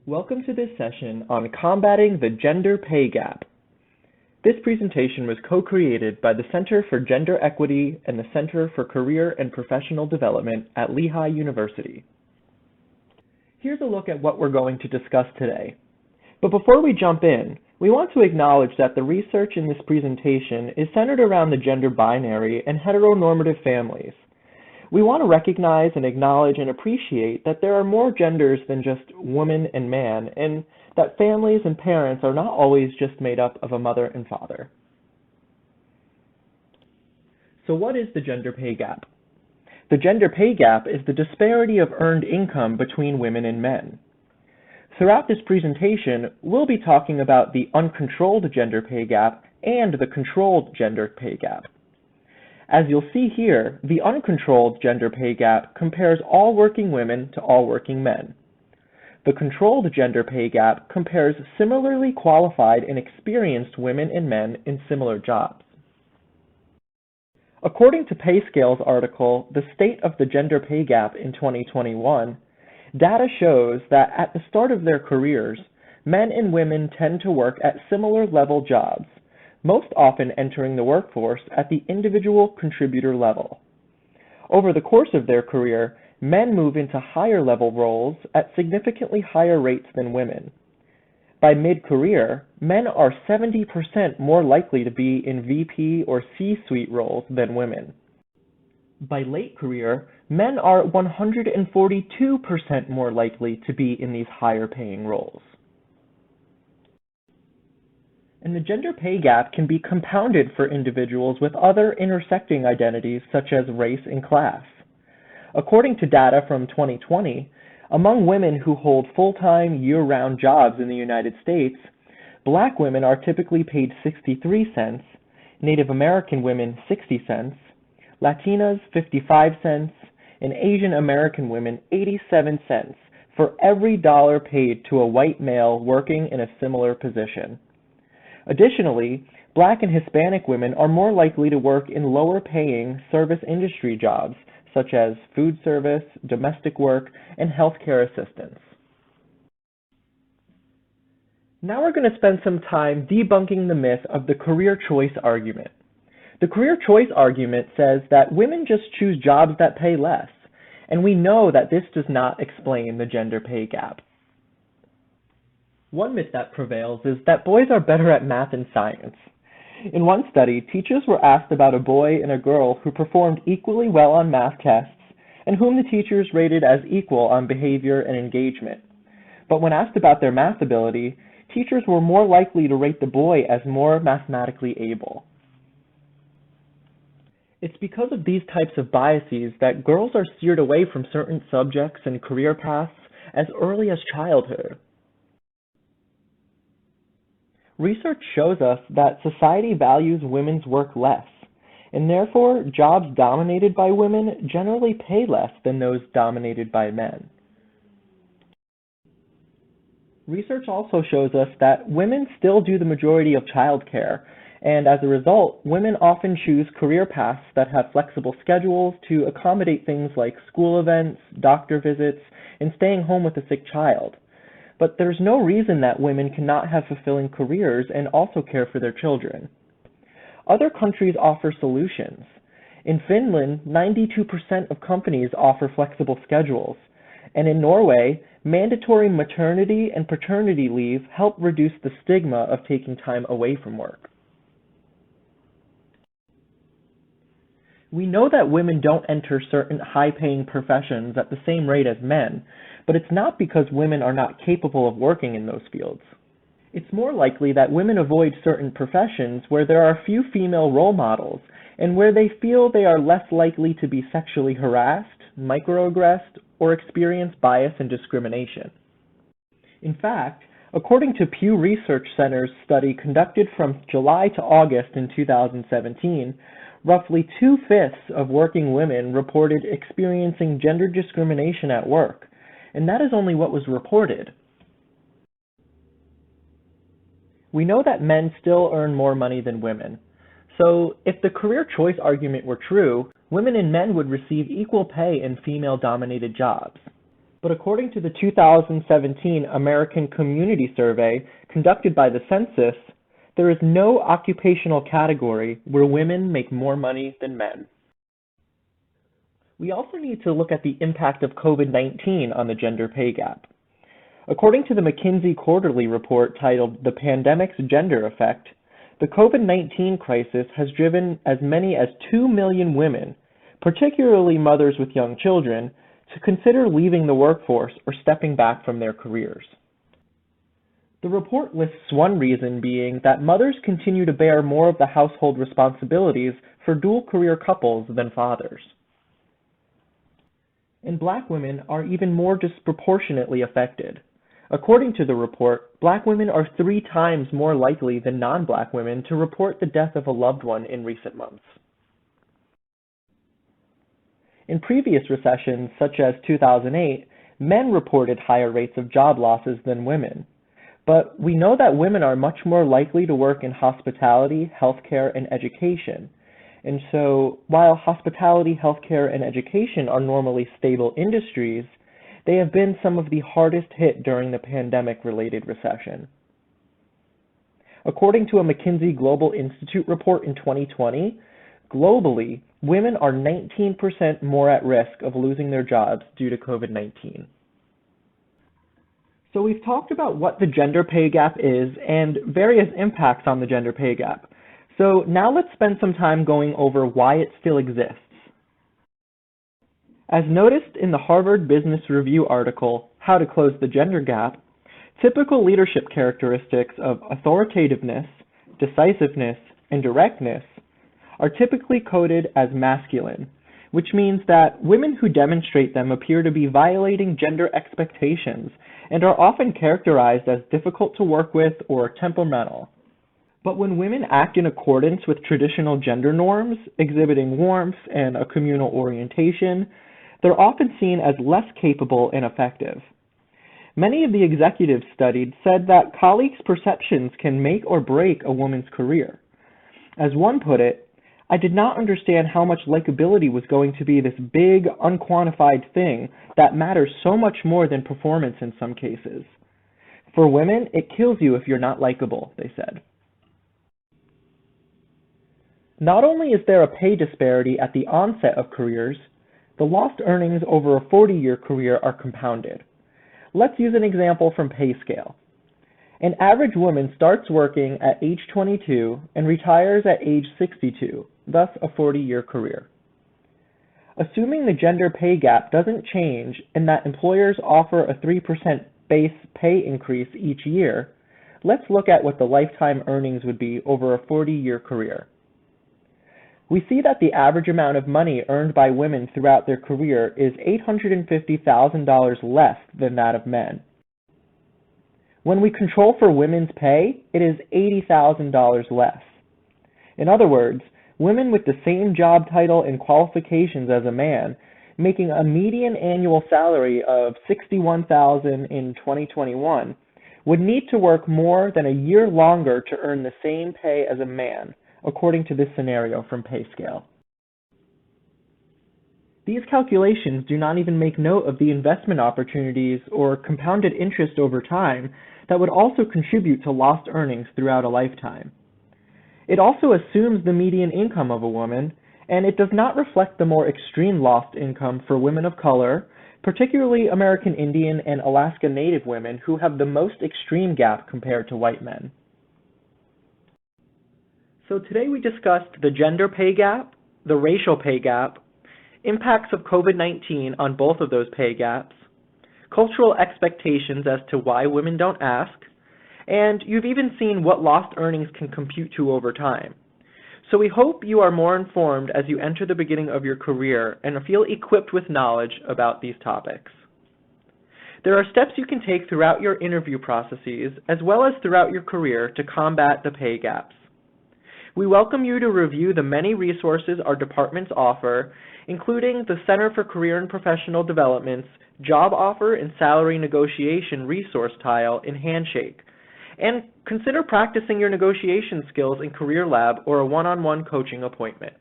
Welcome to this session on combating the gender pay gap. This presentation was co-created by the Center for Gender Equity and the Center for Career and Professional Development at Lehigh University. Here's a look at what we're going to discuss today. But before we jump in, we want to acknowledge that the research in this presentation is centered around the gender binary and heteronormative families. We want to recognize and acknowledge and appreciate that there are more genders than just woman and man, and that families and parents are not always just made up of a mother and father. So what is the gender pay gap? The gender pay gap is the disparity of earned income between women and men. Throughout this presentation, we'll be talking about the uncontrolled gender pay gap and the controlled gender pay gap. As you'll see here, the uncontrolled gender pay gap compares all working women to all working men. The controlled gender pay gap compares similarly qualified and experienced women and men in similar jobs. According to PayScale's article, The State of the Gender Pay Gap in 2021, data shows that at the start of their careers, men and women tend to work at similar level jobs, most often entering the workforce at the individual contributor level. Over the course of their career, men move into higher level roles at significantly higher rates than women. By mid-career, men are 70% more likely to be in VP or C-suite roles than women. By late career, men are 142% more likely to be in these higher paying roles. And the gender pay gap can be compounded for individuals with other intersecting identities such as race and class. According to data from 2020, among women who hold full-time, year-round jobs in the United States, Black women are typically paid 63 cents, Native American women 60 cents, Latinas 55 cents, and Asian American women 87 cents for every dollar paid to a white male working in a similar position. Additionally, Black and Hispanic women are more likely to work in lower-paying service industry jobs, such as food service, domestic work, and healthcare assistance. Now we're going to spend some time debunking the myth of the career choice argument. The career choice argument says that women just choose jobs that pay less, and we know that this does not explain the gender pay gap. One myth that prevails is that boys are better at math and science. In one study, teachers were asked about a boy and a girl who performed equally well on math tests and whom the teachers rated as equal on behavior and engagement. But when asked about their math ability, teachers were more likely to rate the boy as more mathematically able. It's because of these types of biases that girls are steered away from certain subjects and career paths as early as childhood. Research shows us that society values women's work less, and therefore jobs dominated by women generally pay less than those dominated by men. Research also shows us that women still do the majority of childcare, and as a result, women often choose career paths that have flexible schedules to accommodate things like school events, doctor visits, and staying home with a sick child. But there's no reason that women cannot have fulfilling careers and also care for their children. Other countries offer solutions. In Finland, 92% of companies offer flexible schedules, and in Norway, mandatory maternity and paternity leave help reduce the stigma of taking time away from work. We know that women don't enter certain high-paying professions at the same rate as men, but it's not because women are not capable of working in those fields. It's more likely that women avoid certain professions where there are few female role models and where they feel they are less likely to be sexually harassed, microaggressed, or experience bias and discrimination. In fact, according to Pew Research Center's study conducted from July to August in 2017, roughly 2/5 of working women reported experiencing gender discrimination at work, and that is only what was reported. We know that men still earn more money than women. So if the career choice argument were true, women and men would receive equal pay in female-dominated jobs. but according to the 2017 American Community Survey conducted by the census, there is no occupational category where women make more money than men. We also need to look at the impact of COVID-19 on the gender pay gap. According to the McKinsey quarterly report titled "The Pandemic's Gender Effect," the COVID-19 crisis has driven as many as 2 million women, particularly mothers with young children, to consider leaving the workforce or stepping back from their careers. The report lists one reason being that mothers continue to bear more of the household responsibilities for dual-career couples than fathers. And Black women are even more disproportionately affected. According to the report, Black women are 3 times more likely than non-Black women to report the death of a loved one in recent months. In previous recessions, such as 2008, men reported higher rates of job losses than women. But we know that women are much more likely to work in hospitality, healthcare, and education. And so, while hospitality, healthcare, and education are normally stable industries, they have been some of the hardest hit during the pandemic-related recession. According to a McKinsey Global Institute report in 2020, globally, women are 19% more at risk of losing their jobs due to COVID-19. So we've talked about what the gender pay gap is and various impacts on the gender pay gap. So now let's spend some time going over why it still exists. As noticed in the Harvard Business Review article, How to Close the Gender Gap, typical leadership characteristics of authoritativeness, decisiveness, and directness are typically coded as masculine, which means that women who demonstrate them appear to be violating gender expectations and are often characterized as difficult to work with or temperamental. But when women act in accordance with traditional gender norms, exhibiting warmth and a communal orientation, they're often seen as less capable and effective. Many of the executives studied said that colleagues' perceptions can make or break a woman's career. As one put it, "I did not understand how much likability was going to be this big, unquantified thing that matters so much more than performance in some cases. For women, it kills you if you're not likable," they said. Not only is there a pay disparity at the onset of careers, the lost earnings over a 40-year career are compounded. Let's use an example from PayScale. An average woman starts working at age 22 and retires at age 62, thus a 40-year career. Assuming the gender pay gap doesn't change and that employers offer a 3% base pay increase each year, let's look at what the lifetime earnings would be over a 40-year career. We see that the average amount of money earned by women throughout their career is $850,000 less than that of men. When we control for women's pay, it is $80,000 less. In other words, women with the same job title and qualifications as a man, making a median annual salary of $61,000 in 2021, would need to work more than a year longer to earn the same pay as a man, according to this scenario from PayScale. These calculations do not even make note of the investment opportunities or compounded interest over time that would also contribute to lost earnings throughout a lifetime. It also assumes the median income of a woman, and it does not reflect the more extreme lost income for women of color, particularly American Indian and Alaska Native women who have the most extreme gap compared to white men. So today we discussed the gender pay gap, the racial pay gap, impacts of COVID-19 on both of those pay gaps, cultural expectations as to why women don't ask, and you've even seen what lost earnings can compute to over time. So we hope you are more informed as you enter the beginning of your career and feel equipped with knowledge about these topics. There are steps you can take throughout your interview processes as well as throughout your career to combat the pay gaps. We welcome you to review the many resources our departments offer, including the Center for Career and Professional Development's Job Offer and Salary Negotiation resource tile in Handshake, and consider practicing your negotiation skills in Career Lab or a one-on-one coaching appointment.